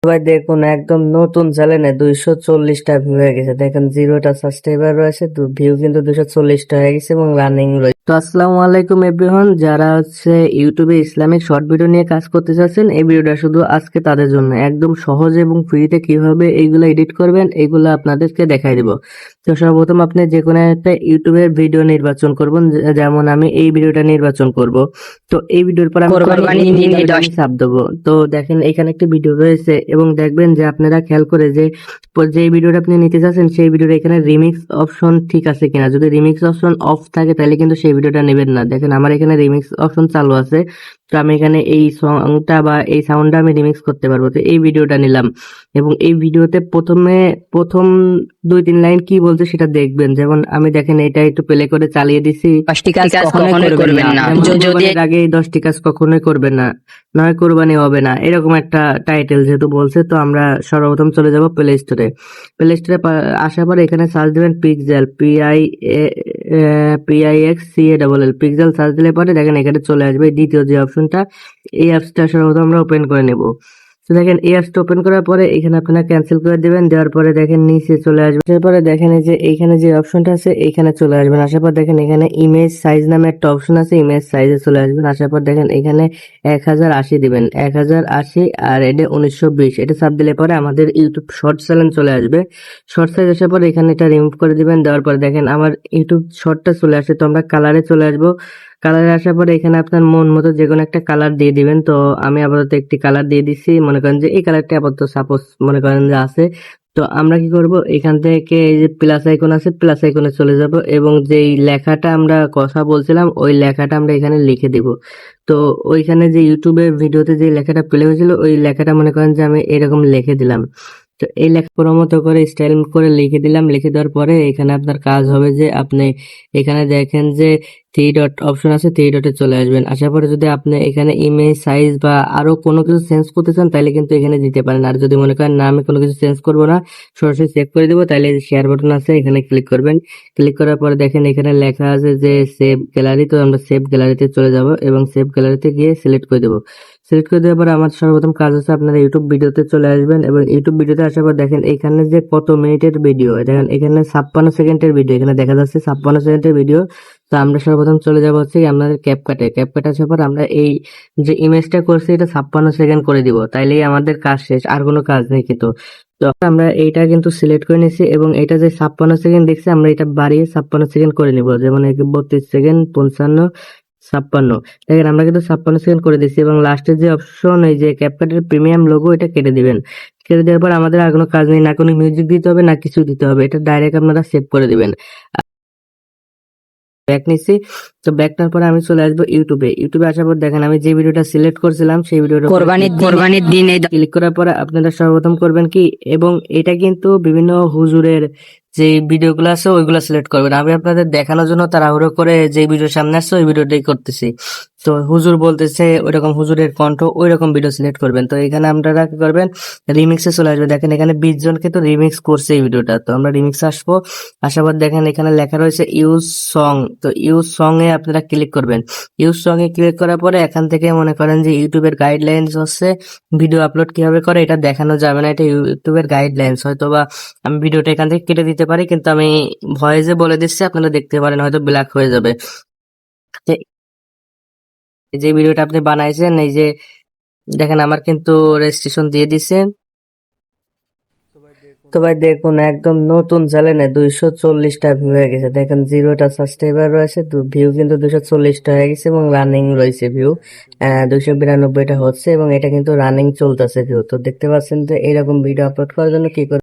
ভাই দেখুন একদম নতুন চ্যানেলে 240টা ভিউ হয়ে গেছে। দেখেন 0টা সাবস্ক্রাইবার রয়েছে, ভিউ কিন্তু 240টা হয়ে গেছে এবং রানিং রয়েছে। তো আসসালামু আলাইকুম এভরিওয়ান, যারা হচ্ছে ইউটিউবে ইসলামিক শর্ট ভিডিও নিয়ে কাজ করতে চাচ্ছেন, এই ভিডিওটা শুধু আজকে তাদের জন্য। একদম সহজ এবং ফ্রিতে কিভাবে এইগুলো এডিট করবেন এইগুলো আপনাদেরকে দেখাই দিব। তো সর্বপ্রথম আপনি যে কোনো একটা ইউটিউবের ভিডিও নির্বাচন করবেন, যেমন আমি এই ভিডিওটা নির্বাচন করব। তো এই ভিডিওর পর আমি চাপ দেবো। তো দেখেন এখানে একটি ভিডিও রয়েছে এবং দেখবেন যে আপনারা খেয়াল করে যে যে ভিডিওটা আপনি নিতে চাচ্ছেন সেই ভিডিওটা এখানে রিমিক্স অপশন ঠিক আছে কিনা। যদি রিমিক্স অপশন অফ থাকে তাহলে কিন্তু সেই ভিডিওটা নেবেন না। দেখেন আমার এখানে রিমিক্স অপশন চালু আছে, তো আমি এখানে এই সংটা বা এই সাউন্ডটা আমি রিমিক্স করতে পারবো। তো এই ভিডিওটা নিলাম এবং এই ভিডিওতে প্রথম 2-3 লাইন কি বলছে সেটা দেখবেন। যেমন আমি দেখেন এটা একটু প্লে করে চালিয়ে দিছি। 5টি কাজ কখনোই করবেন না। যদি আগে 10টি কাজ কখনোই করবেন না, নয় কোরবানি হবে না, এরকম একটা টাইটেল যেহেতু বলছে, তো আমরা সর্বপ্রথম চলে যাব প্লে স্টোরে। প্লে স্টোরে আসার পরে এখানে সার্চ দিবেন পিক্সেল, PIXCALL, পিক্সেল সার্চ দিলে পরে দেখেন এখানে চলে আসবে দ্বিতীয় যে অপশনটা। এই অ্যাপসটা সর্বপ্রথম আমরা ওপেন করে নেব। তো দেখেন এই অ্যাপসটা ওপেন করার পরে এখানে আপনারা ক্যান্সেল করে দিবেন। দেওয়ার পরে দেখেন নিচে চলে আসবে। এরপরে দেখেন এই যে এইখানে যে অপশনটা আছে এইখানে চলে আসবেন। আসার পর দেখেন এখানে ইমেজ সাইজ নামে একটা অপশন আছে, ইমেজ সাইজে চলে আসবেন। আসার পর দেখেন এখানে 1080 দিবেন, 1080 আর এটা 1920, এটা চাপ দিলে পরে আমাদের ইউটিউব শর্ট চ্যানেল চলে আসবে। শর্ট সাইজ আসার পরে এখানে এটা রিমুভ করে দিবেন। দেওয়ার পরে দেখেন আমার ইউটিউব শর্টটা চলে আসে। তো আমরা কালারে চলে আসবো। কালারে আসার পরে এখানে আপনার মন মতো যে কোনো একটা কালার দিয়ে দিবেন। তো আমি আপাতত একটি কালার দিয়ে দিচ্ছি, মনে করেন যে এই কালারটা আপাতত সাপোজ মনে করেন যে আছে। তো আমরা কি করব, এখান থেকে এই যে প্লাস আইকন আছে, প্লাস আইকনে চলে যাব এবং যেই লেখাটা আমরা কথা বলছিলাম ওই লেখাটা আমরা এখানে লিখে দিব। তো ওইখানে যে ইউটিউবের ভিডিওতে যে লেখাটা প্লে হয়েছিল ওই লেখাটা মনে করেন যে আমি এরকম লিখে দিলাম। তো এই লেখা মতো করে স্টাইল করে লিখে দিলাম। লিখে দেওয়ার পরে এখানে আপনার কাজ হবে যে আপনি এখানে দেখেন যে 3 ডট অপশন আছে, 3 ডটে চলে আসবেন। আসার পরে যদি আপনি এখানে ইমেজ সাইজ বা আরো কোনো কিছু চেঞ্জ করতে চান তাহলে কিন্তু এখানে দিতে পারেন। আর যদি মনে করেন না আমি কোনো কিছু চেঞ্জ করবো না, সরাসরি চেক করে দিব, তাহলে শেয়ার বাটন আছে এখানে ক্লিক করবেন। ক্লিক করার পরে দেখেন এখানে লেখা আছে যে সেভ গ্যালারি। তো আমরা সেভ গ্যালারিতে চলে যাব এবং সেভ গ্যালারিতে গিয়ে সিলেক্ট করে দেবো। সিলেক্ট করে দেওয়ার পরে আমার সর্বপ্রথম কাজ হচ্ছে আপনারা ইউটিউব ভিডিওতে চলে আসবেন এবং ইউটিউব ভিডিওতে আসার পর দেখেন এখানে যে কত মিনিটের ভিডিও, দেখেন এখানে 56 সেকেন্ডের ভিডিও, এখানে দেখা যাচ্ছে 56 সেকেন্ডের ভিডিও। তো আমরা সর্বপ্রথম চলে যাবো হচ্ছে আপনাদের ক্যাপকাটে। ক্যাপকাটে আসার পর আমরা এই যে ইমেজটা করছি এটা 56 সেকেন্ড করে দিব, তাইলেই আমাদের কাজ শেষ, আর কোনো কাজ নেই কিন্তু। তো আমরা এইটা কিন্তু সিলেক্ট করে নিছি এবং এটা যে 56 সেকেন্ড দেখছি আমরা এটা বাড়িয়ে 56 সেকেন্ড করে নিব। যেমন 32 সেকেন্ড, 55, 56। দেখেন আমরা কিন্তু 56 সেকেন্ড করে দিচ্ছি এবং লাস্টের যে অপশন এই যে ক্যাপকাটের প্রিমিয়াম লোগো এটা কেটে দিবেন। কেটে দেওয়ার পর আমাদের আর কোনো কাজ নেই, না কোনো মিউজিক দিতে হবে না কিছু দিতে হবে, এটা ডাইরেক্ট আপনারা সেভ করে দিবেন। ব্যাক নিচ্ছি। তো ব্যাক নেওয়ার পরে আমি চলে আসবো ইউটিউবে। ইউটিউবে আসার পর দেখেন আমি যে ভিডিওটা সিলেক্ট করছিলাম সেই ভিডিওটা কোরবানির দিনে ক্লিক করার পরে আপনারা সর্বপ্রথম করবেন কি, এবং এটা কিন্তু বিভিন্ন হুজুরের যে ভিডিওগুলো আছে ওইগুলো সিলেক্ট করবেন। আমি আপনাদের দেখানোর জন্য তাড়াহুড়ো করে যে ভিডিও সামনে আসছে ওই ভিডিওটাই করতেছি। তো হুজুর বলতেছে ওইরকম হুজুরের কণ্ঠ ওইরকম ভিডিও সিলেক্ট করবেন। তো এখানে আপনারা কি করবেন, রিমিক্সে চলে আসবে। দেখেন এখানে 20 জনকে তো রিমিক্স করছে এই ভিডিওটা। তো আমরা রিমিক্সে আসবো। আসার পর দেখেন এখানে লেখা রয়েছে ইউজ সং। তো ইউজ সং এ আপনারা ক্লিক করবেন। ইউজ সং এ ক্লিক করার পরে এখান থেকে মনে করেন যে ইউটিউবের গাইডলাইন্স হচ্ছে ভিডিও আপলোড কিভাবে করে এটা দেখানো যাবে না, এটা ইউটিউবের গাইডলাইন্স। হয়তো বা আমি ভিডিওটা এখান থেকে কেটে দিতে পারি, কিন্তু আমি ভয়েসে বলে দিচ্ছি, আপনারা দেখতে পারেন, হয়তো ব্ল্যাক হয়ে যাবে। তো এই যে ভিডিওটা আপনি বানাইছেন এই যে দেখেন আমার কিন্তু রেজিস্ট্রেশন দিয়ে দিছে। তো ভাই দেখুন একদম নতুন চ্যানেলে 240টা ভিউ হয়ে গেছে। দেখেন 0টা সাবস্ক্রাইবার রয়েছে, ভিউ কিন্তু 240টা হয়ে গেছে এবং রানিং রয়েছে ভিউ 292টা হচ্ছে এবং এটা কিন্তু রানিং চলতেছে ভিউ। তো দেখতে পাচ্ছেন যে এরকম ভিডিও আপলোড করার জন্য কি